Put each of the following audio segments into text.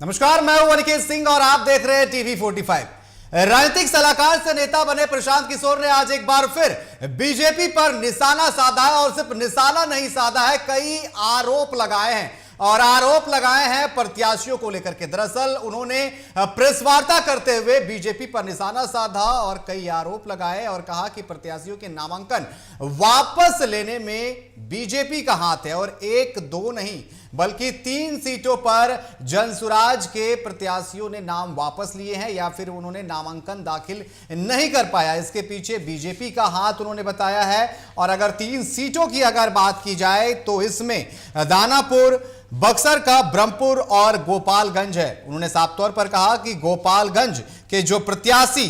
नमस्कार, मैं हूं अनिकेत सिंह और आप देख रहे हैं टीवी 45। राजनीतिक सलाहकार से नेता बने प्रशांत किशोर ने आज एक बार फिर बीजेपी पर निशाना साधा है और सिर्फ निशाना नहीं साधा है, कई आरोप लगाए हैं और आरोप लगाए हैं प्रत्याशियों को लेकर के। दरअसल उन्होंने प्रेस वार्ता करते हुए बीजेपी पर निशाना साधा और कई आरोप लगाए और कहा कि प्रत्याशियों के नामांकन वापस लेने में बीजेपी का हाथ है और एक दो नहीं बल्कि 3 सीटों पर जनसुराज के प्रत्याशियों ने नाम वापस लिए हैं या फिर उन्होंने नामांकन दाखिल नहीं कर पाया। इसके पीछे बीजेपी का हाथ उन्होंने बताया है। और अगर 3 सीटों की अगर बात की जाए तो इसमें दानापुर, बक्सर का ब्रह्मपुर और गोपालगंज है। उन्होंने साफ तौर पर कहा कि गोपालगंज के जो प्रत्याशी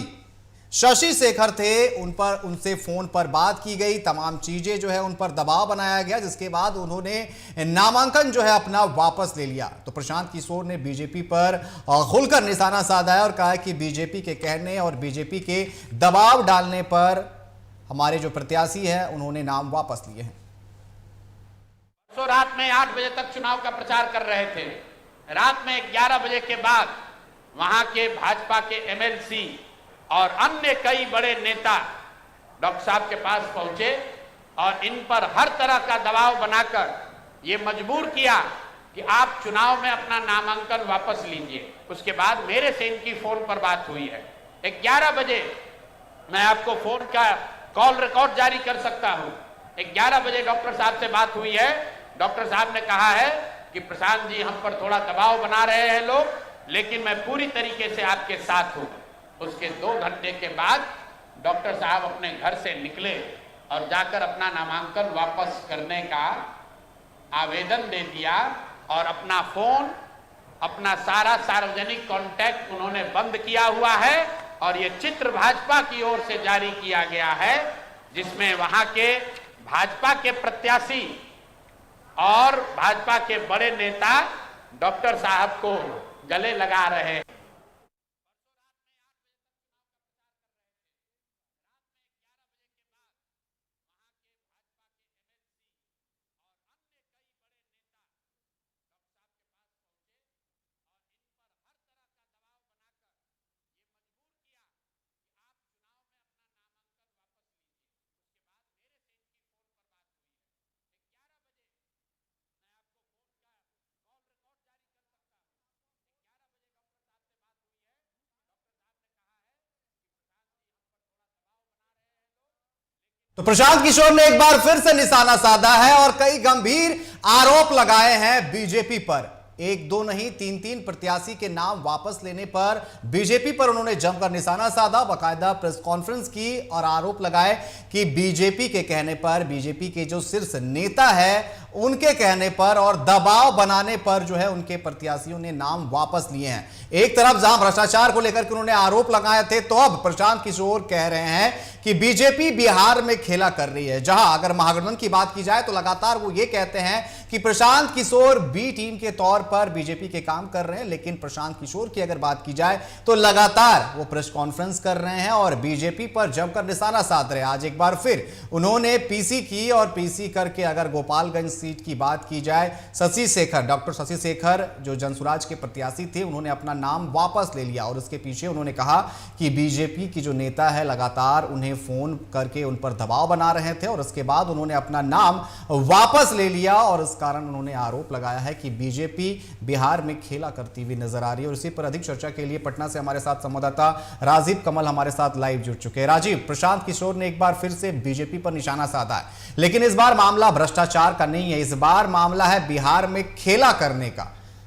शशि शेखर थे उनसे फोन पर बात की गई, तमाम चीजें जो है उन पर दबाव बनाया गया, जिसके बाद उन्होंने नामांकन जो है अपना वापस ले लिया। तो प्रशांत किशोर ने बीजेपी पर खुलकर निशाना साधा है और कहा कि बीजेपी के कहने और बीजेपी के दबाव डालने पर हमारे जो प्रत्याशी हैं उन्होंने नाम वापस लिए हैं। तो रात में 8 बजे तक चुनाव का प्रचार कर रहे थे। रात में 11 बजे के बाद वहां के भाजपा के एमएलसी और अन्य कई बड़े नेता डॉक्टर साहब के पास पहुंचे और इन पर हर तरह का दबाव बनाकर ये मजबूर किया कि आप चुनाव में अपना नामांकन वापस लीजिए। उसके बाद मेरे से इनकी फोन पर बात हुई है। 11 बजे मैं आपको फोन का कॉल रिकॉर्ड जारी कर सकता हूं। 11 बजे डॉक्टर साहब से बात हुई है। डॉक्टर साहब ने कहा है कि प्रशांत जी, हम पर थोड़ा दबाव बना रहे हैं लोग, लेकिन मैं पूरी तरीके से आपके साथ हूं। उसके 2 घंटे के बाद डॉक्टर साहब अपने घर से निकले और जाकर अपना नामांकन वापस करने का आवेदन दे दिया और अपना फोन, अपना सारा सार्वजनिक कांटेक्ट उन्होंने बंद किया हुआ है। और ये चित्र भाजपा की ओर से जारी किया गया है, जिसमें वहां के भाजपा के प्रत्याशी और भाजपा के बड़े नेता डॉक्टर साहब को गले लगा रहे हैं। तो प्रशांत किशोर ने एक बार फिर से निशाना साधा है और कई गंभीर आरोप लगाए हैं बीजेपी पर। 1-2 नहीं 3-3 प्रत्याशी के नाम वापस लेने पर बीजेपी पर उन्होंने जमकर निशाना साधा, बाकायदा प्रेस कॉन्फ्रेंस की और आरोप लगाए कि बीजेपी के कहने पर, बीजेपी के जो शीर्ष नेता है उनके कहने पर और दबाव बनाने पर जो है उनके प्रत्याशियों ने नाम वापस लिए हैं। एक तरफ जहां भ्रष्टाचार को लेकर के उन्होंने आरोप लगाए थे, तो अब प्रशांत किशोर कह रहे हैं कि बीजेपी बिहार में खेला कर रही है। जहां अगर महागठबंधन की बात की जाए तो लगातार वो ये कहते हैं कि प्रशांत किशोर बी टीम के तौर पर बीजेपी के काम कर रहे हैं, लेकिन प्रशांत किशोर की अगर बात की जाए तो लगातार वो प्रेस कॉन्फ्रेंस कर रहे हैं और बीजेपी पर जमकर निशाना साध रहे हैं। आज एक बार फिर उन्होंने पीसी की और पीसी करके अगर गोपालगंज सीट की बात की जाए, शशि शेखर, डॉक्टर शशि शेखर जो जनसुराज के प्रत्याशी थे, उन्होंने अपना नाम वापस ले लिया और उसके पीछे उन्होंने कहा कि बीजेपी की जो नेता है लगातार उन्हें फोन करके उन पर दबाव बना रहे थे और उसके बाद उन्होंने अपना नाम वापस ले लिया और इस कारण उन्होंने आरोप लगाया है कि बीजेपी बिहार में खेला करती हुई नजर आ रही है। और इसी पर अधिक चर्चा के लिए पटना से हमारे साथ संवाददाता राजीव कमल हमारे साथ लाइव जुड़ चुके हैं। राजीव, प्रशांत किशोर ने एक बार फिर से बीजेपी पर निशाना साधा है, लेकिन इस बार मामला भ्रष्टाचार का नहीं है, इस बार मामला है बिहार में खेला करने का,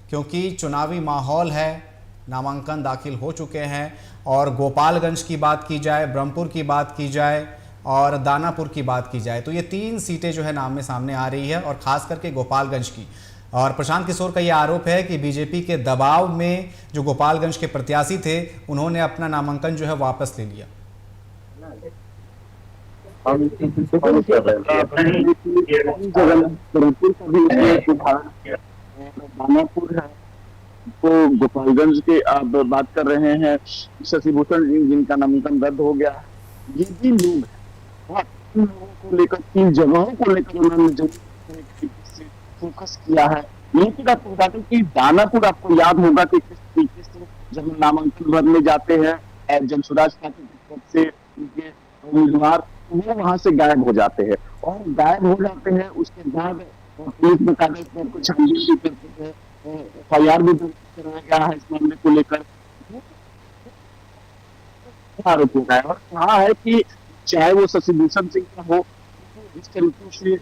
क्योंकि चुनावी माहौल है, नामांकन दाखिल हो चुके हैं और गोपालगंज की बात की जाए, ब्रह्मपुर की बात की जाए और दानापुर की बात की जाए तो ये 3 सीटें जो है नाम में सामने आ रही है और खास करके गोपालगंज की। और प्रशांत किशोर का ये आरोप है कि बीजेपी के दबाव में जो गोपालगंज के प्रत्याशी थे उन्होंने अपना नामांकन जो है वापस ले लिया। दानापुर है तो गोपालगंज के आप बात कर रहे हैं, शशि भूषण जिनका नामांकन रद्द हो गया, ये भी लोग लोगों को लेकर 3 जगहों को लेकर उन्होंने जो फोकस किया है लेकिन आपको बता दें कि दानापुर आपको याद होगा कि किस तरीके से जब नामांकन भरने जाते हैं जनसुराज पार्टी की तरफ से उनके उम्मीदवार, वो वहां से गायब हो जाते हैं। और गायब हो जाते हैं उसके बाद पुलिस मुकाबले पर कुछ छानबीन भी करते हैं, FIR भी दर्ज कराया गया है इस मामले को लेकर। आरोप लगा है और कहा है कि चाहे वो शशिभूषण सिंह का हो, जिस तरीके से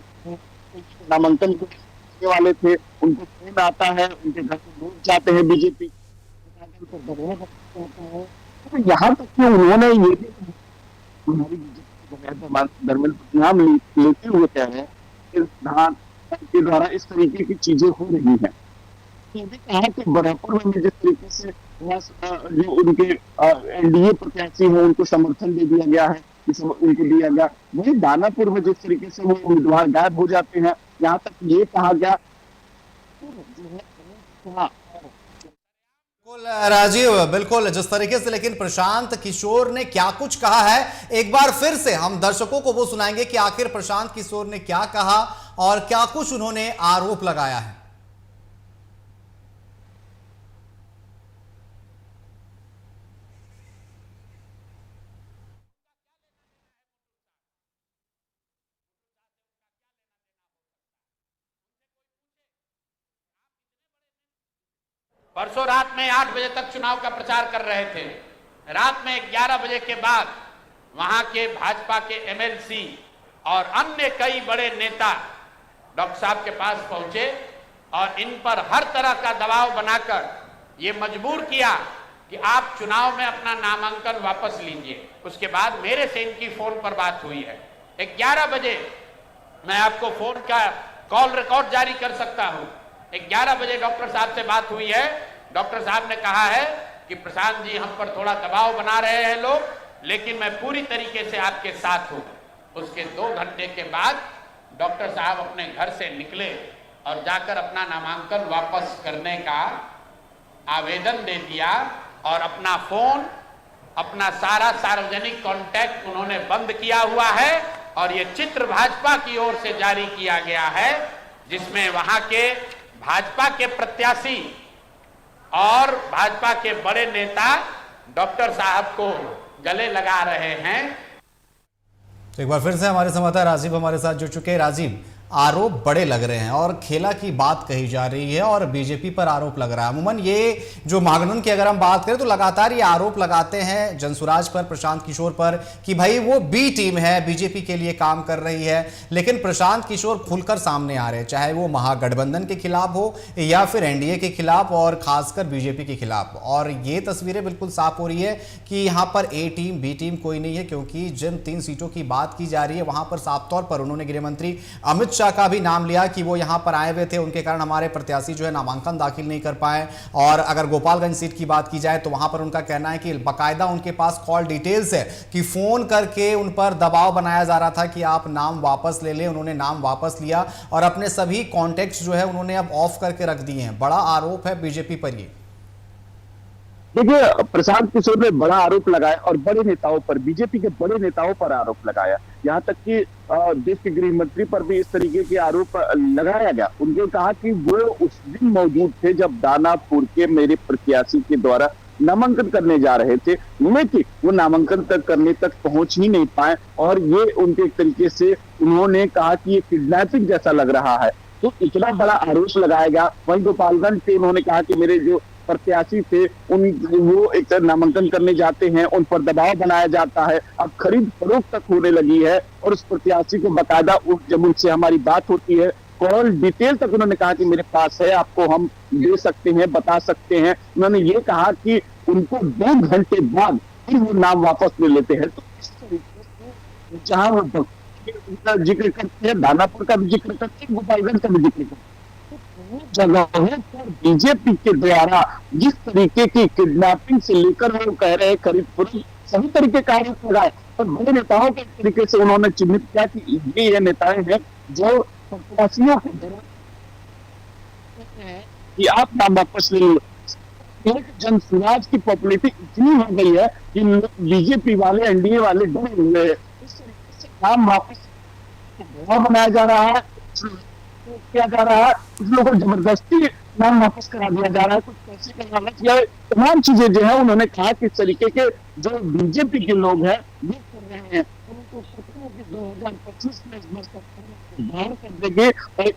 नामांकन करने वाले थे, उनको फोन आता है, उनके घर पे लोग जाते हैं बीजेपी को दबाव करता है। तो यहाँ तक कि उन्होंने ये भी हमारी बीजेपी धर्मेंद्र नाम लेते हुए कह रहे हैं कि धान के द्वारा इस तरीके की चीजें हो रही हैं। ये भी कहा कि बराबर में जिस तरीके से जो उनके एनडीए प्रत्याशी हैं उनको समर्थन दे दिया गया है, उनको दिया गया, वही दानापुर में जिस तरीके से वो उम्मीदवार गायब हो जाते हैं। यहाँ तक ये कहा गया बिल्कुल राजीव, बिल्कुल जिस तरीके से लेकिन प्रशांत किशोर ने क्या कुछ कहा है, एक बार फिर से हम दर्शकों को वो सुनाएंगे कि आखिर प्रशांत किशोर ने क्या कहा और क्या कुछ उन्होंने आरोप लगाया है। परसों रात में 8 बजे तक चुनाव का प्रचार कर रहे थे। रात में 11 बजे के बाद वहां के भाजपा के MLC और अन्य कई बड़े नेता डॉक्टर साहब के पास पहुंचे और इन पर हर तरह का दबाव बनाकर ये मजबूर किया कि आप चुनाव में अपना नामांकन वापस लीजिए। उसके बाद मेरे से इनकी फोन पर बात हुई है। 11 बजे मैं आपको फोन का कॉल रिकॉर्ड जारी कर सकता हूं। 11 बजे डॉक्टर साहब से बात हुई है। डॉक्टर साहब ने कहा है कि प्रशांत जी हम पर थोड़ा दबाव बना रहे हैं लोग, लेकिन मैं पूरी तरीके से आपके साथ हूं। उसके 2 घंटे के बाद डॉक्टर साहब अपने घर से निकले और जाकर अपना नामांकन वापस करने का आवेदन दे दिया और अपना फोन, अपना सारा सार्वजनिक कॉन्टैक्ट उन्होंने बंद किया हुआ है। और ये चित्र भाजपा की ओर से जारी किया गया है, जिसमें वहां के भाजपा के प्रत्याशी और भाजपा के बड़े नेता डॉक्टर साहब को गले लगा रहे हैं। तो एक बार फिर से हमारे संवाददाता राजीव हमारे साथ जुड़ चुके हैं। राजीव, आरोप बड़े लग रहे हैं और खेला की बात कही जा रही है और बीजेपी पर आरोप लग रहा है। अमूमन ये जो महागठबंधन की अगर हम बात करें तो लगातार ये आरोप लगाते हैं जनसुराज पर, प्रशांत किशोर पर, कि भाई वो बी टीम है, बीजेपी के लिए काम कर रही है। लेकिन प्रशांत किशोर खुलकर सामने आ रहे हैं, चाहे वो महागठबंधन के खिलाफ हो या फिर एनडीए के खिलाफ और खासकर बीजेपी के खिलाफ। और ये तस्वीरें बिल्कुल साफ हो रही है कि यहाँ पर ए टीम बी टीम कोई नहीं है, क्योंकि जिन 3 सीटों की बात की जा रही है वहां पर साफ तौर पर उन्होंने गृह मंत्री अमित शाह का भी नाम लिया कि वो यहां पर आए हुए थे, उनके कारण हमारे प्रत्याशी जो है नामांकन दाखिल नहीं कर पाए। और अगर गोपालगंज सीट की बात की जाए तो वहां पर उनका कहना है कि बाकायदा उनके पास कॉल डिटेल्स है कि फोन करके उन पर दबाव बनाया जा रहा था कि आप नाम वापस ले लें। उन्होंने नाम वापस लिया और अपने सभी कॉन्टेक्ट्स जो है उन्होंने अब ऑफ करके रख दिए हैं। बड़ा आरोप है बीजेपी पर ये। देखिए, प्रशांत किशोर ने बड़ा आरोप लगाया और बड़े नेताओं पर, बीजेपी के बड़े नेताओं पर आरोप लगाया। यहाँ तक कि देश के गृह मंत्री पर भी इस तरीके के आरोप लगाया गया। उनके कहा कि वो उस दिन मौजूद थे जब दानापुर के मेरे प्रत्याशी के द्वारा नामांकन करने जा रहे थे, लेकिन वो नामांकन तक करने तक पहुंच ही नहीं पाए। और ये उनके एक तरीके से उन्होंने कहा कि ये किडनैपिंग जैसा लग रहा है। तो इतना बड़ा आरोप लगाया गया। वहीं गोपालगंज से उन्होंने कहा कि मेरे जो प्रत्याशी थे वो एक नामांकन करने जाते हैं, उन पर दबाव बनाया जाता है। अब खरीद फरोख्त तक होने लगी है और उस प्रत्याशी को बकायदा जब उनसे हमारी बात होती है, कॉल डिटेल तक उन्होंने कहा कि मेरे पास है, आपको हम दे सकते हैं, बता सकते हैं। उन्होंने ये कहा कि उनको 2 घंटे बाद फिर वो नाम वापस ले लेते हैं। तो इस तरीके से जहां वो जिक्र करते हैं, दानापुर का भी जिक्र करते हैं, गोपालगंज का भी जिक्र करते हैं, जगहों पर बीजेपी के द्वारा जिस तरीके की किडनैपिंग से लेकर वो कह रहे हैं खरीद फरोख्त सभी तरीके का आरोप लगाए। और बड़े नेताओं के तरीके से उन्होंने चिन्हित किया कि ये नेताएं हैं जो प्रत्याशियों को कि आप नाम वापस ले लो। जनसुराज की पॉपुलैरिटी इतनी हो गई है कि बीजेपी वाले, एनडीए वाले डरे हुए हैं। इस तरीके से नाम वापस बनाया जा रहा है। किया जा रहा है, कुछ लोगों को जबरदस्ती नाम वापस करा दिया जा रहा है, कुछ पैसे का लालच या तमाम चीजें जो है उन्होंने कहा कि इस तरीके के जो बीजेपी के लोग हैं ये कर रहे हैं, उनको पता है कि 2025 में इस बार बाहर कर देंगे। और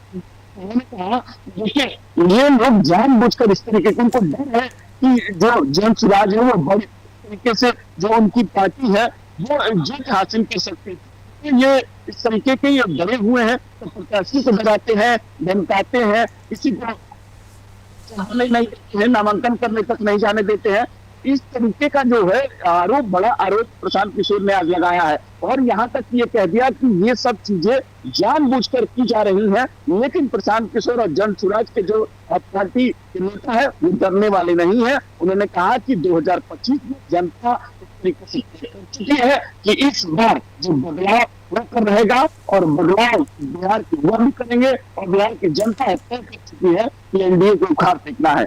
उन्होंने कहा देखिए ये लोग जानबूझकर इस तरीके के, उनको डर है कि जो जन सुराज है वो बड़ी तरीके से जो उनकी पार्टी है वो जीत हासिल कर सकती है। ये इस तरीके के ये डरे हुए हैं, तो प्रत्याशी को डराते हैं, धमकाते हैं, किसी को चाहने नहीं देते हैं, नामांकन करने तक नहीं जाने देते हैं। इस तरीके का जो है आरोप, बड़ा आरोप प्रशांत किशोर ने आज लगाया है और यहाँ तक ये कह दिया कि ये सब चीजें जानबूझकर की जा रही हैं, लेकिन प्रशांत किशोर और जन सुराज के जो पार्टी के नेता है वो डरने वाले नहीं है। उन्होंने कहा कि 2025 में जनता इस तरीके से कर चुकी है कि इस बार जो बदलाव होकर रहेगा और बदलाव बिहार की वो भी करेंगे और बिहार की जनता तय कर चुकी है कि एनडीए को उखाड़ फेंकना है।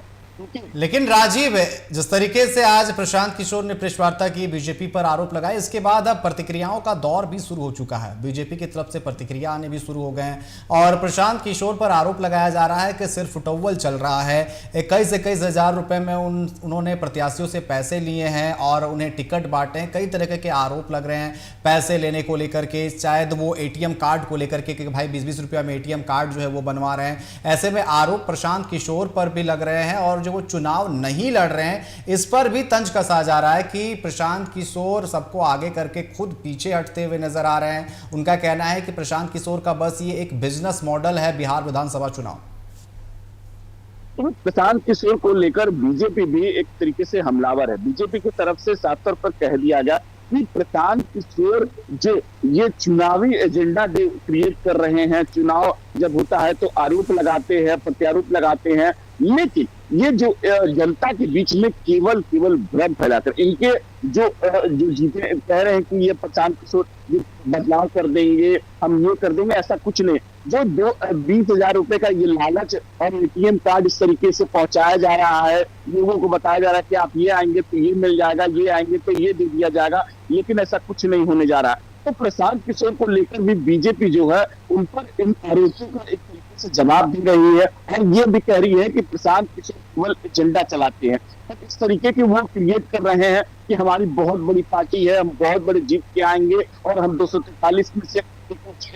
लेकिन राजीव, जिस तरीके से आज प्रशांत किशोर ने प्रेस वार्ता की, बीजेपी पर आरोप लगाए, इसके बाद अब प्रतिक्रियाओं का दौर भी शुरू हो चुका है। बीजेपी की तरफ से प्रतिक्रिया आने भी शुरू हो गए हैं और प्रशांत किशोर पर आरोप लगाया जा रहा है कि सिर्फ फुटअव्वल चल रहा है। 21 हजार रुपए में उन्होंने प्रत्याशियों से पैसे लिए हैं और उन्हें टिकट बांटे हैं। कई तरह के आरोप लग रहे हैं पैसे लेने को लेकर के, शायद वो एटीएम कार्ड को लेकर के कि भाई 20-20 रुपया में एटीएम कार्ड जो है वो बनवा रहे हैं। ऐसे में आरोप प्रशांत किशोर पर भी लग रहे हैं और जो वो चुनाव नहीं लड़ रहे हैं इस पर भी तंज कसा जा रहा है कि प्रशांत किशोर सबको आगे करके खुद पीछे हटते हुए नजर आ रहे हैं। उनका कहना है कि प्रशांत किशोर का बस ये एक बिजनेस मॉडल है बिहार विधानसभा चुनाव। प्रशांत किशोर को लेकर बीजेपी भी एक तरीके से हमलावर है। बीजेपी की तरफ से साफ तौर पर कह दिया गया कि प्रशांत किशोर जो ये चुनावी एजेंडा क्रिएट कर रहे हैं, चुनाव जब होता है तो आरोप लगाते हैं, प्रत्यारोप लगाते हैं, लेकिन ये जो जनता के बीच में केवल भ्रम फैलाते हैं। इनके जो जीते कह रहे हैं कि ये प्रशांत किशोर बदलाव कर देंगे, हम ये कर देंगे, ऐसा कुछ नहीं। जो 20,000 रुपए का ये लालच और एटीएम कार्ड इस तरीके से पहुंचाया जा रहा है, लोगों को बताया जा रहा है कि आप ये आएंगे तो ये मिल जाएगा, ये आएंगे तो ये दे दिया जाएगा, लेकिन ऐसा कुछ नहीं होने जा रहा है। तो प्रशांत किशोर को लेकर भी बीजेपी जो है उन पर इन आरोपों का एक तरीके से जवाब दे रही है और ये भी कह रही है कि प्रशांत किशोर केवल एजेंडा चलाते हैं। इस तरीके की वो क्रिएट कर रहे हैं कि हमारी बहुत बड़ी पार्टी है, हम बहुत बड़े जीत के आएंगे और हम 243 में से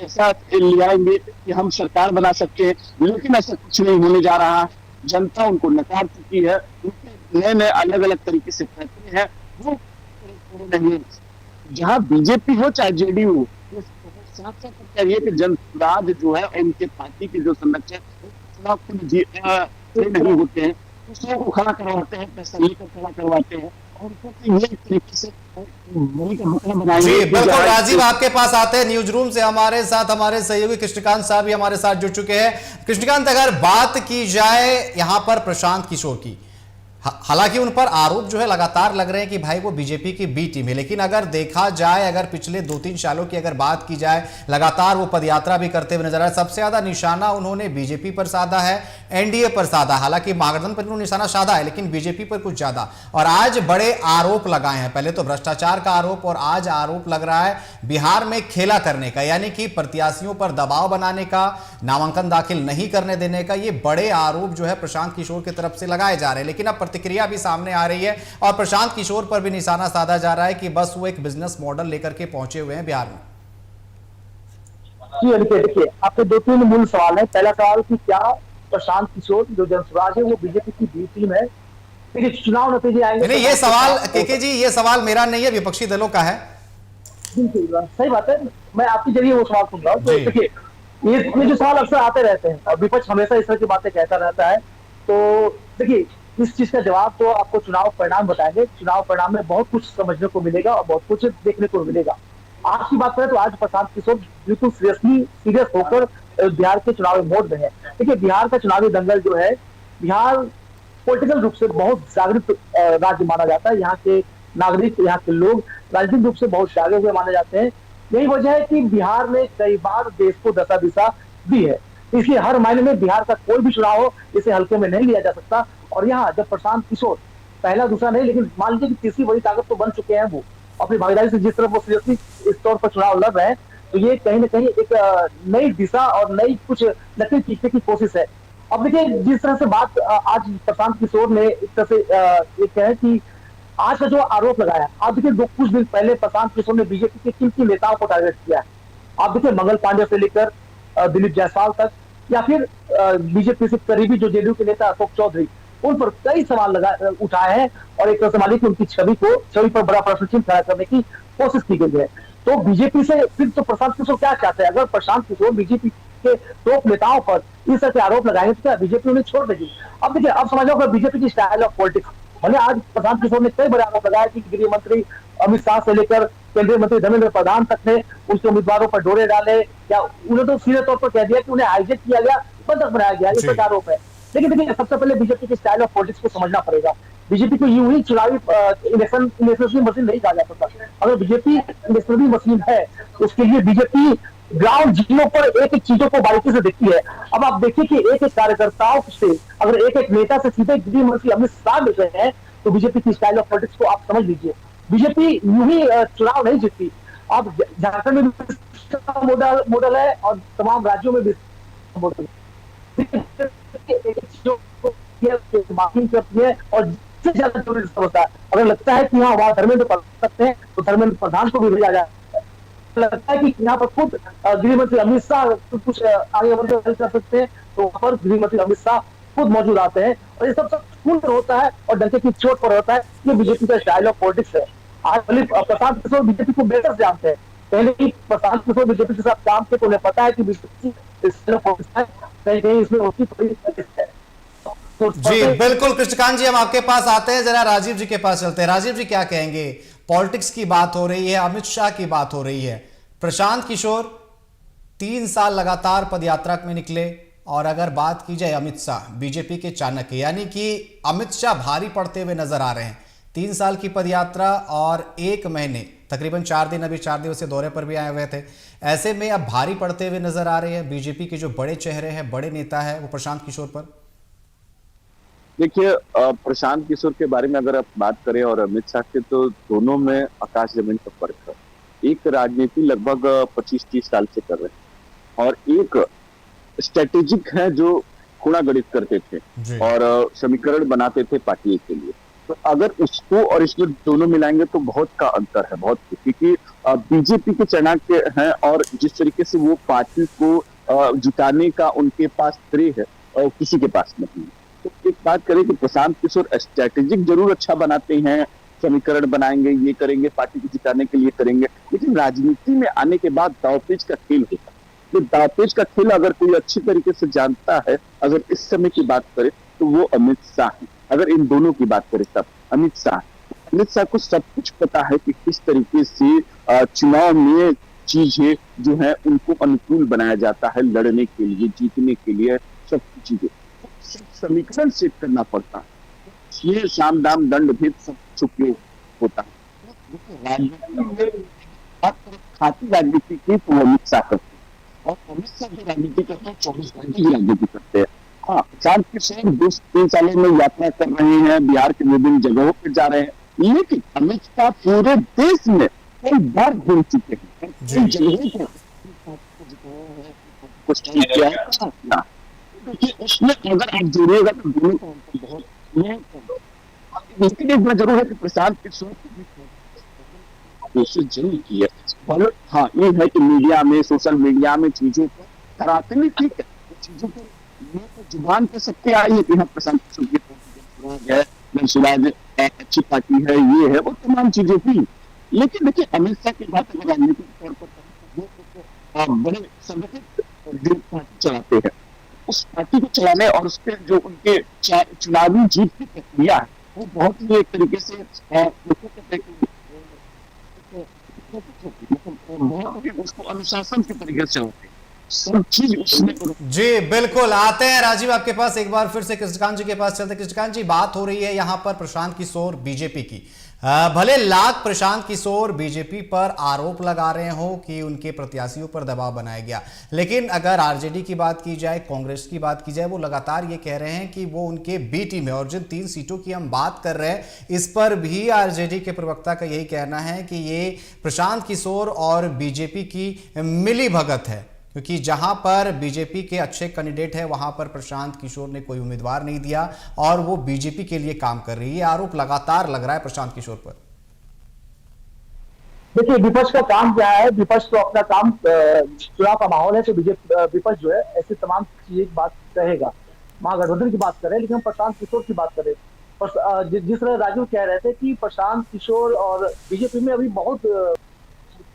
ऐसा ले आएंगे कि हम सरकार बना सकते हैं, लेकिन ऐसा कुछ नहीं होने जा रहा। जनता उनको नकार चुकी है, उनके नए नए अलग अलग तरीके से फैसले हैं वो नहीं। जहां बीजेपी हो चाहे जेडीयू हो, साफ साफ कहिए कि जनसुराज जो है उनके पार्टी के जो संरक्षक चुनाव नहीं होते हैं, दूसरों को खड़ा करवाते हैं, पैसा लेकर खड़ा करवाते हैं और ये तरीके से जी बिल्कुल। राजीव, आपके पास आते हैं न्यूज रूम से, हमारे साथ हमारे सहयोगी कृष्णकांत साहब भी हमारे साथ जुड़ चुके हैं। कृष्णकांत, अगर बात की जाए यहां पर प्रशांत किशोर की, हालांकि उन पर आरोप जो है लगातार लग रहे हैं कि भाई वो बीजेपी की बी टीम है, लेकिन अगर देखा जाए, अगर पिछले 2-3 सालों की अगर बात की जाए, लगातार वो पदयात्रा भी करते हुए नजर आ रहे हैं। सबसे ज्यादा निशाना उन्होंने बीजेपी पर साधा है, एनडीए पर साधा, हालांकि महागठबंधन पर उन्होंने निशाना साधा है लेकिन बीजेपी पर कुछ ज्यादा। और आज बड़े आरोप लगाए हैं, पहले तो भ्रष्टाचार का आरोप और आज आरोप लग रहा है बिहार में खेला करने का, यानी कि प्रत्याशियों पर दबाव बनाने का, नामांकन दाखिल नहीं करने देने का। ये बड़े आरोप जो है प्रशांत किशोर की तरफ से लगाए जा रहे हैं, लेकिन अब प्रतिक्रिया भी सामने आ रही है और प्रशांत किशोर पर भी निशाना साधा जा रहा है कि बस वो एक बिजनेस मॉडल लेकर के पहुंचे हुए हैं बिहार में। जी देखिए, आपके 2-3 मूल सवाल है। पहला सवाल कि क्या प्रशांत किशोर जो जनसुराज है वो बीजेपी की बी टीम है? देखिए, चुनाव नतीजे आएंगे। नहीं, ये सवाल केके जी, ये सवाल मेरा नहीं है, विपक्षी दलों का है। सही बात है, मैं आपके जरिए वो सवाल सुन रहा हूँ। तो देखिए, ये जो सवाल अक्सर आते रहते हैं और विपक्ष हमेशा इस तरह की बातें कहता रहता है। तो देखिए, इस चीज का जवाब तो आपको चुनाव परिणाम बताएंगे। चुनाव परिणाम में बहुत कुछ समझने को मिलेगा और बहुत कुछ देखने को मिलेगा। आज की बात करें तो आज प्रशांत किशोर बिल्कुल सीरियस होकर बिहार के चुनावी मोड में है। देखिए, बिहार का चुनावी दंगल जो है, बिहार पॉलिटिकल रूप से बहुत जागृत राज्य माना जाता है। यहाँ के नागरिक, यहाँ के लोग राजनीतिक रूप से बहुत जागे हुए माने जाते हैं। यही वजह है कि बिहार ने कई बार देश को दशा दिशा दी है, इसलिए हर मायने में बिहार का कोई भी चुनाव हो इसे हल्के में नहीं लिया जा सकता। और यहाँ जब प्रशांत किशोर पहला दूसरा नहीं, लेकिन मान लीजिए कि तीसरी बड़ी ताकत तो बन चुके हैं, वो अपनी भागीदारी से जिस तरह वो सीरियसली इस तौर पर चुनाव लड़ रहे हैं, तो ये कहीं ना कहीं एक नई दिशा और नई कुछ नकल खींचने की कोशिश है। अब देखिए जिस तरह से बात आज प्रशांत किशोर ने एक तरह से ये कहे कि आज का जो आरोप लगाया, आप देखिए कुछ दिन पहले प्रशांत किशोर ने बीजेपी के किन नेताओं को टारगेट किया है। आप देखिए मंगल पांडे से लेकर दिलीप जायसवाल तक, या फिर बीजेपी से करीबी जो जेडीयू के नेता अशोक चौधरी, उन पर कई सवाल उठाए हैं और एक तरह से मानिए कि उनकी छवि पर बड़ा प्रश्न चिन्ह खड़ा करने की कोशिश की गई है। तो बीजेपी से फिर तो प्रशांत किशोर क्या चाहते हैं? अगर प्रशांत किशोर बीजेपी के टॉप नेताओं पर इस तरह के आरोप लगाएंगे तो क्या बीजेपी उन्हें छोड़ देगी? अब देखिए, अब समझ लो बीजेपी की स्टाइल ऑफ पॉलिटिक्स। भले आज प्रशांत किशोर ने कई बड़े आरोप लगाया कि गृह मंत्री अमित शाह से लेकर केंद्रीय मंत्री धर्मेंद्र प्रधान तक ने उनके उम्मीदवारों पर डोरे डाले, या उन्हें तो सीधे तौर पर कह दिया कि उन्हें हाईजेक किया गया, बंधक बनाया गया, इस पर आरोप है। लेकिन देखिए, सबसे पहले बीजेपी के स्टाइल ऑफ पॉलिटिक्स को समझना पड़ेगा। बीजेपी को यूं ही चुनावी इलेक्शनरी मशीन नहीं कहा जा सकता। अगर बीजेपी इलेक्शनरी मशीन है, उसके लिए बीजेपी ग्राउंड जीरो पर एक एक चीजों को बारीकी से देखती है। अब आप देखिए कि एक एक कार्यकर्ताओं से, अगर एक एक नेता से सीधे गृह मंत्री अमित शाह मिल रहे हैं, तो बीजेपी की स्टाइल ऑफ पॉलिटिक्स को आप समझ लीजिए। बीजेपी यूं ही चुनाव नहीं जीतती। अब झारखंड में भी मॉडल है और तमाम राज्यों में भी मॉडल करती है। और जिससे ज्यादा जरूरी होता है, अगर लगता है कि हाँ वहां धर्मेंद्र प्रधान सकते हैं, तो धर्मेंद्र प्रधान को भी भेजा जाए। लगता है कि यहाँ पर खुद गृह मंत्री अमित शाह कुछ आगे बढ़कर कर सकते हैं, तो वहां पर गृह मंत्री अमित शाह खुद मौजूद आते हैं। और ये सब खून पर होता है और डंके की चोट पर होता है। ये बीजेपी का स्टाइल ऑफ पॉलिटिक्स है। आज प्रशांत किशोर बीजेपी को बेहतर जानते हैं। पहले ही प्रशांत किशोर बीजेपी के साथ काम किए, तो उन्हें पता है कि बीजेपी स्टाइल ऑफ पॉलिटिक्स है, कहीं कहीं इसमें उसकी थोड़ी है। जी बिल्कुल कृष्णकांत जी, हम आपके पास आते हैं, जरा राजीव जी के पास चलते हैं। राजीव जी क्या कहेंगे? पॉलिटिक्स की बात हो रही है, अमित शाह की बात हो रही है। प्रशांत किशोर 3 साल लगातार पदयात्रा में निकले, और अगर बात की जाए अमित शाह बीजेपी के चाणक्य, यानी कि अमित शाह भारी पड़ते हुए नजर आ रहे हैं। 3 साल की पदयात्रा और 1 महीने, तकरीबन 4 दिन, अभी 4 दिवसीय दौरे पर भी आए हुए थे। ऐसे में अब भारी पड़ते हुए नजर आ रहे हैं बीजेपी के जो बड़े चेहरे हैं, बड़े नेता है, वो प्रशांत किशोर पर। देखिए, प्रशांत किशोर के बारे में अगर आप बात करें और अमित शाह के, तो दोनों में आकाश जमीन का फर्क है। एक राजनीति लगभग 25-30 साल से कर रहे हैं, और एक स्ट्रेटेजिक है जो गुणा गणित करते थे और समीकरण बनाते थे पार्टी के लिए। तो अगर उसको और इसमें दोनों मिलाएंगे तो बहुत का अंतर है, बहुत। क्योंकि बीजेपी के चाणक्य हैं, और जिस तरीके से वो पार्टी को जिताने का उनके पास श्रेय है, और किसी के पास नहीं। तो एक बात करें कि प्रशांत किशोर स्ट्रेटेजिक जरूर अच्छा बनाते हैं, समीकरण बनाएंगे, ये करेंगे, पार्टी को जिताने के लिए करेंगे, लेकिन राजनीति में आने के बाद दांवपेच का खेल होता है। तो दांवपेच का खेल अगर कोई अच्छी तरीके से जानता है, अगर इस समय की बात करें, तो वो अमित शाह है। अगर इन दोनों की बात करें तब अमित शाह को सब कुछ पता है कि किस तरीके से चुनाव में चीजें जो है उनको अनुकूल बनाया जाता है, लड़ने के लिए, जीतने के लिए, सब चीजें समीकरण सेट करना पड़ता है। ये साम दाम दंड भेद सब कुछ उपयोग होता है। खाती राजनीति की तो अमित शाह करते हैं, और अमित शाह की राजनीति करते हैं, 24 घंटे की राजनीति करते हैं। हाँ, प्रशांत किशोर 2-3 सालों में यात्रा कर रहे हैं, बिहार के विभिन्न जगहों पर जा रहे हैं, लेकिन अमित शाह पूरे देश में कई बार घूम चुके हैं, कई जगहों पर उसमें अगर आप जोड़िएगा तो दोनों का बहुत लेकिन इतना जरूर है कि प्रशांत किशोर कोशिश जरूर की है। हाँ, ये है कि मीडिया में, सोशल मीडिया में चीजों को कराते नहीं, ठीक है, चीजों को जुबान पे सबके आई है कि हाँ प्रशांत किशोर की स्वराज अच्छी पार्टी है, ये है, वो तमाम चीजें थी। लेकिन देखिए, अमित शाह की बात अगर राजनीतिक तौर पर बड़े संगठित पार्टी चलाते हैं, उस पार्टी को चलाने और उसके जो उनके चुनावी जीत की प्रक्रिया है, वो बहुत ही एक तरीके से उसको अनुशासन के तरीके से होते हैं। सब चीज उसमें। जी बिल्कुल, आते हैं राजीव आपके पास, एक बार फिर से कृष्णकांत जी के पास चलते। कृष्णकांत जी, बात हो रही है यहाँ पर प्रशांत किशोर बीजेपी की। भले लाख प्रशांत किशोर बीजेपी पर आरोप लगा रहे हो कि उनके प्रत्याशियों पर दबाव बनाया गया, लेकिन अगर आरजेडी की बात की जाए, कांग्रेस की बात की जाए, वो लगातार ये कह रहे हैं कि वो उनके बी टीम है। और जिन 3 सीटों की हम बात कर रहे हैं, इस पर भी आरजेडी के प्रवक्ता का यही कहना है कि ये प्रशांत किशोर और बीजेपी की मिली भगत है, क्योंकि जहां पर बीजेपी के अच्छे कैंडिडेट है वहां पर प्रशांत किशोर ने कोई उम्मीदवार नहीं दिया और वो बीजेपी के लिए काम कर रही है। आरोप लगातार लग रहा है प्रशांत किशोर पर। देखिए, विपक्ष का काम क्या है? विपक्ष तो अपना काम, चुनाव का माहौल है तो बीजेपी विपक्ष जो है ऐसी तमाम चीजें की बात कहेगा। महागठबंधन की बात करें, लेकिन हम प्रशांत किशोर की बात करें। जिस तरह राजू कह रहे थे कि प्रशांत किशोर और बीजेपी में अभी बहुत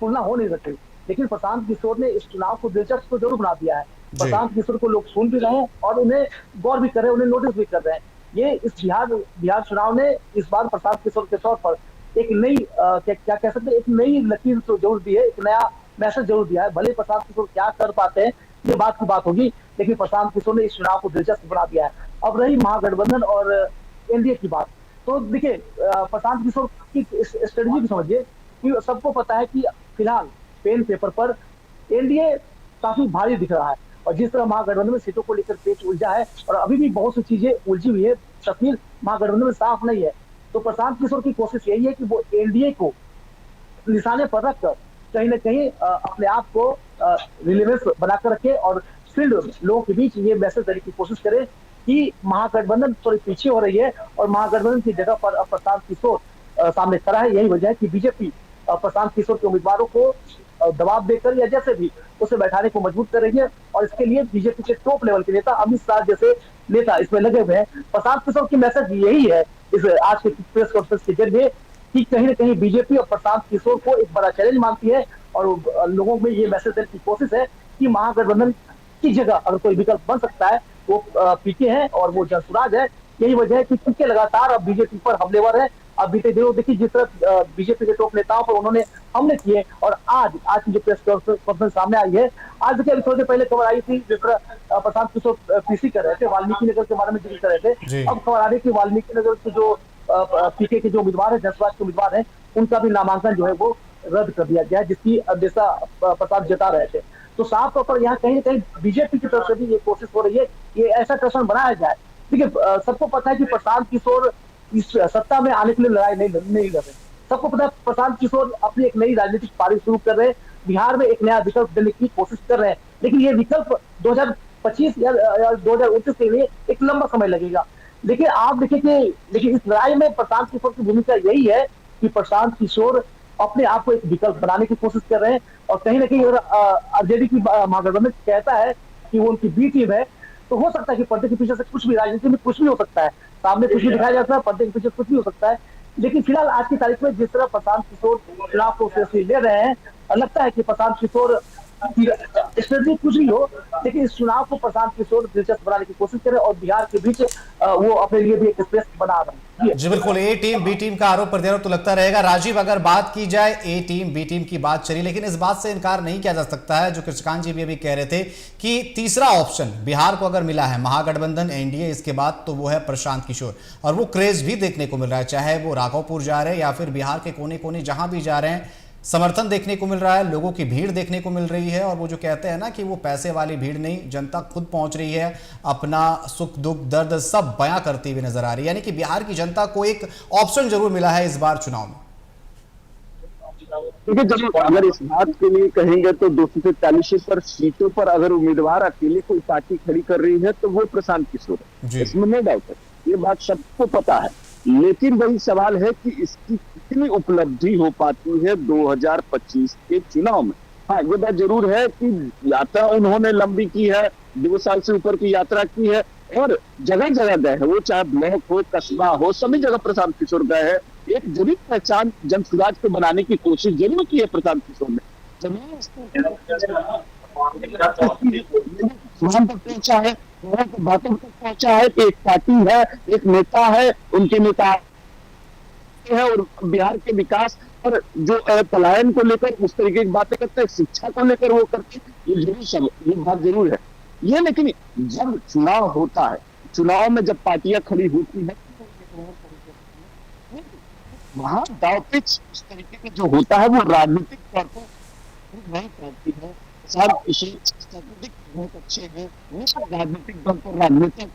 तुलना हो नहीं सकती, लेकिन प्रशांत किशोर ने इस चुनाव को दिलचस्प तो जरूर बना दिया है। प्रशांत किशोर को लोग सुन भी रहे हैं और उन्हें गौर भी कर रहे हैं, उन्हें नोटिस भी कर रहे हैं। ये इस बिहार चुनाव ने इस बार प्रशांत किशोर के तौर पर एक नई क्या कह सकते हैं, एक नई लकीर तो जरूर दी है, एक नया मैसेज जरूर दिया है। भले प्रशांत किशोर क्या कर पाते हैं ये बात की बात होगी, लेकिन प्रशांत किशोर ने इस चुनाव को दिलचस्प बना दिया है। अब रही महागठबंधन और एनडीए की बात, तो देखिए प्रशांत किशोर की स्ट्रेटेजी भी समझिए कि सबको पता है कि फिलहाल पेन पेपर पर एनडीए काफी भारी दिख रहा है, और जिस तरह महागठबंधन में सीटों को लेकर पेच उलझा है और अभी भी बहुत सी चीजें उलझी हुई है, तस्वीर महागठबंधन में साफ नहीं है। तो प्रशांत किशोर की कोशिश यही है कि वो एनडीए को निशाने पर रखकर कहीं ना कहीं अपने आप को रिलेवेंस बनाकर रखे और फील्ड लोगों के बीच ये मैसेज देने की कोशिश करे कि महागठबंधन थोड़ी पीछे हो रही है और महागठबंधन की जगह पर अब प्रशांत किशोर सामने खड़ा है। यही वजह है कि बीजेपी प्रशांत किशोर के उम्मीदवारों को दबाव देकर या जैसे भी उसे बैठाने को मजबूर कर रही है, और इसके लिए बीजेपी के टॉप लेवल के नेता अमित शाह जैसे नेता इसमें लगे हुए हैं। प्रशांत किशोर की मैसेज यही है इस आज के प्रेस कॉन्फ्रेंस के जरिए कि कहीं ना कहीं बीजेपी और प्रशांत किशोर को एक बड़ा चैलेंज मानती है और लोगों में ये मैसेज देने की कोशिश है कि महागठबंधन की जगह अगर कोई विकल्प बन सकता है वो पीके है और वो जनसुराज है। यही वजह है कि पीके लगातार अब बीजेपी पर हमलेवर है। अब बीते दिनों देखिए जिस तरह बीजेपी के टॉप नेताओं पर उन्होंने हमले किए, और आज की जो प्रेस कॉन्फ्रेंस सामने आई है, आज देखिए अभी थोड़ी देर पहले खबर आई थी जिस तरह प्रशांत किशोर पीसी कर रहे थे, वाल्मीकि नगर के बारे में जिक्र कर रहे थे। अब खबर आ रही है कि वाल्मीकि नगर के जो पीके के जो उम्मीदवार है, जनसुराज के उम्मीदवार है, उनका भी नामांकन जो है वो रद्द कर दिया गया है, जिसकी अंदेशा प्रताप जता रहे थे। तो साफ तौर पर यहाँ कहीं ना कहीं बीजेपी की तरफ से भी ये कोशिश हो रही है ये ऐसा प्रश्न बनाया जाए। देखिए सबको पता है कि प्रशांत किशोर इस सत्ता में आने के लिए लड़ाई नहीं लड़ रहे। सबको पता है प्रशांत किशोर अपनी एक नई राजनीतिक पारी शुरू कर रहे हैं, बिहार में एक नया विकल्प देने की कोशिश कर रहे हैं, लेकिन ये विकल्प 2025 या 2029 के लिए एक लंबा समय लगेगा। देखिए आप देखिए इस लड़ाई में प्रशांत किशोर की भूमिका यही है कि प्रशांत किशोर अपने आप को एक विकल्प बनाने की कोशिश कर रहे हैं, और कहीं ना कहीं अगर आरजेडी की महागठबंधन कहता है कि वो उनकी बी टीम है, तो हो सकता है कि पर्दे के पीछे से कुछ भी, राजनीति में कुछ भी हो सकता है, सामने कुछ भी दिखाया जाता है, पर्दे के पीछे कुछ भी हो सकता है। लेकिन फिलहाल आज की तारीख में जिस तरह प्रशांत किशोर चुनाव को सीरियसली ले रहे हैं, लगता है कि प्रशांत किशोर स्ट्रेटजी कुछ भी हो, लेकिन इस चुनाव को प्रशांत किशोर दिलचस्प बनाने की कोशिश करें और बिहार के बीच वो अपने लिए भी एक स्पेस बना रहे हैं। जी बिल्कुल, ए टीम बी टीम का आरोप प्रत्यारोप तो लगता रहेगा। राजीव, अगर बात की जाए ए टीम बी टीम की बात चली, लेकिन इस बात से इनकार नहीं किया जा सकता है, जो कृष्णकांत जी भी अभी कह रहे थे कि तीसरा ऑप्शन बिहार को अगर मिला है महागठबंधन एनडीए इसके बाद, तो वो है प्रशांत किशोर, और वो क्रेज भी देखने को मिल रहा है, चाहे वो राघवपुर जा रहे हैं या फिर बिहार के कोने कोने जहां भी जा रहे हैं, समर्थन देखने को मिल रहा है, लोगों की भीड़ देखने को मिल रही है। और वो जो कहते हैं ना कि वो पैसे वाली भीड़ नहीं, जनता खुद पहुंच रही है, अपना सुख दुख दर्द सब बयां करती हुई नजर आ रही है, यानी कि बिहार की जनता को एक ऑप्शन जरूर मिला है इस बार चुनाव में। देखिए जब अगर इस बात के लिए कहेंगे तो 243 पर सीटों पर अगर उम्मीदवार अकेले कोई पार्टी खड़ी कर रही है तो वो प्रशांत किशोर है, इसमें नो डाउट है, ये बात सबको पता है। लेकिन वही सवाल है कि इसकी कितनी उपलब्धि हो पाती है 2025 के चुनाव में। हाँ, ये बात जरूर है कि यात्रा उन्होंने लंबी की है, 2 साल से ऊपर की यात्रा की है, और जगह जगह गए हैं, वो चाहे ब्लॉक हो कस्बा हो, सभी जगह प्रशांत किशोर गए हैं। एक जरूर पहचान जनसुराज को बनाने की कोशिश जरूर की है प्रशांत किशोर ने। वहां तक पहुंचा है, बातों तक पहुंचा है कि एक पार्टी है, एक नेता है, उनके नेता करते हैं और बिहार के विकास और जो पलायन को लेकर उस तरीके की बातें करते हैं, शिक्षा को लेकर वो करते हैं, ये जरूर सब ये बात जरूर है ये। लेकिन जब चुनाव होता है, चुनाव में जब पार्टियां खड़ी होती है, वहां दाव पिच उस तरीके का जो होता है वो राजनीतिक तौर पर नहीं करती है। साहब बहुत अच्छे हैं, राजनीतिक दल पर राजनीतिक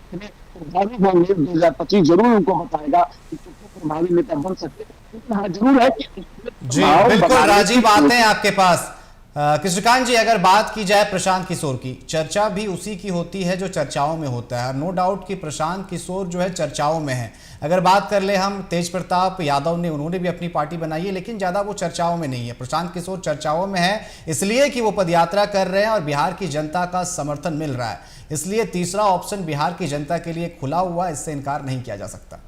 प्रभावी होंगे 2025 जरूर उनको बताएगा कि कितने प्रभावी नेता बन सकते हैं। लेकिन हाँ जरूर है कि जी बिल्कुल राजीव, आते हैं आपके पास। कृष्णकांत जी, अगर बात की जाए प्रशांत किशोर की, चर्चा भी उसी की होती है जो चर्चाओं में होता है। नो डाउट कि प्रशांत किशोर जो है चर्चाओं में है। अगर बात कर ले हम तेज प्रताप यादव ने, उन्होंने भी अपनी पार्टी बनाई है, लेकिन ज़्यादा वो चर्चाओं में नहीं है। प्रशांत किशोर चर्चाओं में है इसलिए कि वो पदयात्रा कर रहे हैं और बिहार की जनता का समर्थन मिल रहा है, इसलिए तीसरा ऑप्शन बिहार की जनता के लिए खुला हुआ, इससे इनकार नहीं किया जा सकता।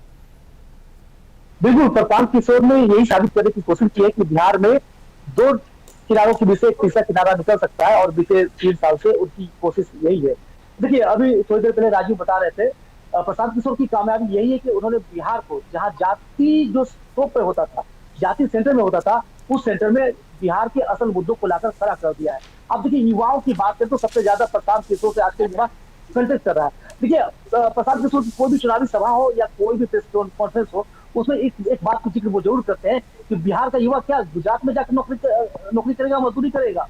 बिल्कुल, प्रशांत किशोर ने यही साबित करने की कोशिश की है कि बिहार में दो किनारों के बीच से एक तीसरा किनारा निकल सकता है और बीते 3 साल से उनकी कोशिश यही है। देखिए, अभी थोड़ी देर पहले राजीव बता रहे थे, प्रशांत किशोर की कामयाबी यही है कि उन्होंने बिहार को, जहां जाति जो स्टॉप पे होता था, जाति सेंटर में होता था, उस सेंटर में बिहार के असल मुद्दों को लाकर खड़ा कर दिया है। अब देखिए, युवाओं की बात करें तो सबसे ज्यादा प्रशांत किशोर से आज के युवा कंटेस्ट कर रहा है। देखिए, प्रशांत किशोर की कोई भी चुनावी सभा हो या कोई भी प्रेस कॉन्फ्रेंस हो, उसमें एक बात की जिक्र वो जरूर करते हैं कि बिहार का युवा क्या गुजरात में जाकर नौकरी करेगा, मजदूरी करेगा।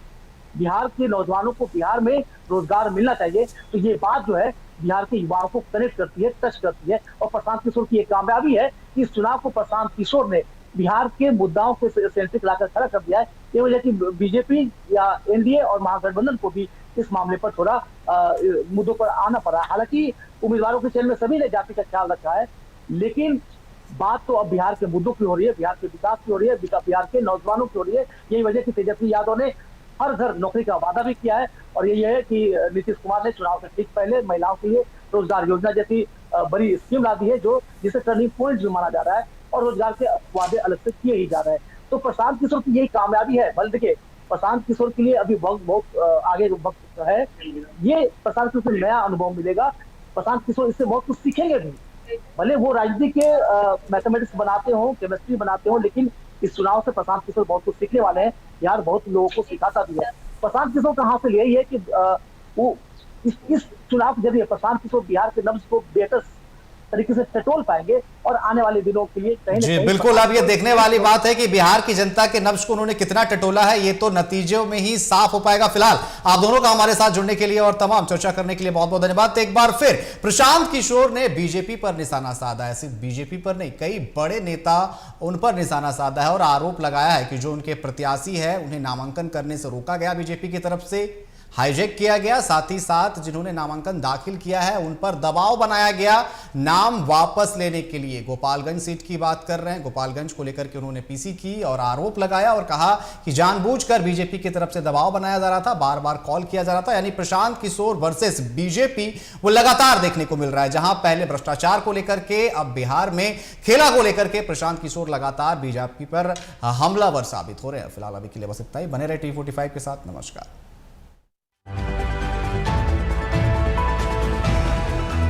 बिहार के नौजवानों को बिहार में रोजगार मिलना चाहिए। तो ये बात जो है बिहार के युवाओं को कनेक्ट करती है, टच करती है। और प्रशांत किशोर की एक कामयाबी है कि इस चुनाव को प्रशांत किशोर ने बिहार के मुद्दाओं के सेंट्रिक लाकर खड़ा कर दिया है। ये वजह की बीजेपी या एनडीए और महागठबंधन को भी इस मामले पर थोड़ा मुद्दों पर आना पड़ा। हालांकि उम्मीदवारों के चयन में सभी ने जाति का ख्याल रखा है, लेकिन बात तो अब बिहार के मुद्दों की हो रही है, बिहार के विकास की हो रही है, बिहार के नौजवानों की हो रही है। यही वजह की तेजस्वी यादव ने हर घर नौकरी का वादा भी किया है। और यही है कि नीतीश कुमार ने चुनाव से ठीक पहले महिलाओं के लिए रोजगार योजना जैसी बड़ी स्कीम ला दी है, जो जिसे टर्निंग पॉइंट भी माना जा रहा है, और रोजगार के वादे अलग से किए ही जा रहे हैं। तो प्रशांत किशोर की यही कामयाबी है। बल देखिए, प्रशांत किशोर के लिए अभी वक्त बहुत आगे वक्त है। ये प्रशांत किशोर को नया अनुभव मिलेगा। प्रशांत किशोर इससे बहुत कुछ सीखेंगे भी। भले वो राजनीति के मैथमेटिक्स बनाते हो, केमिस्ट्री बनाते हो, लेकिन इस चुनाव से प्रशांत किशोर बहुत कुछ सीखने वाले हैं। यार बहुत लोगों को सिखाता भी है। प्रशांत किशोर का हासिल यही है कि वो इस चुनाव के जरिए प्रशांत किशोर बिहार के नब्ज को बेहतर तरीके से टटोल पाएंगे और आने वाले दिनों के लिए कहीं जी बिल्कुल। अब ये देखने वाली बात है कि बिहार की जनता के नब्ज को उन्होंने कितना टटोला है, ये तो नतीजों में ही साफ हो पाएगा। फिलहाल आप दोनों का हमारे साथ जुड़ने के लिए और तमाम चर्चा करने के लिए बहुत बहुत धन्यवाद। एक बार फिर प्रशांत किशोर ने बीजेपी पर निशाना साधा है, सिर्फ बीजेपी पर नहीं, कई बड़े नेता उन पर निशाना साधा है और आरोप लगाया है कि जो उनके प्रत्याशी है उन्हें नामांकन करने से रोका गया, बीजेपी की तरफ से हाईजैक किया गया, साथ ही साथ जिन्होंने नामांकन दाखिल किया है उन पर दबाव बनाया गया नाम वापस लेने के लिए। गोपालगंज सीट की बात कर रहे हैं, गोपालगंज को लेकर के उन्होंने पीसी की और आरोप लगाया और कहा कि जानबूझकर बीजेपी की तरफ से दबाव बनाया जा रहा था, बार बार कॉल किया जा रहा था। यानी प्रशांत किशोर वर्सेस बीजेपी वो लगातार देखने को मिल रहा है। जहां पहले भ्रष्टाचार को लेकर के, अब बिहार में खेला को लेकर के प्रशांत किशोर लगातार बीजेपी पर हमलावर साबित हो रहे हैं। फिलहाल अभी के लिए बस इतना ही। बने रहे T45 के साथ। नमस्कार।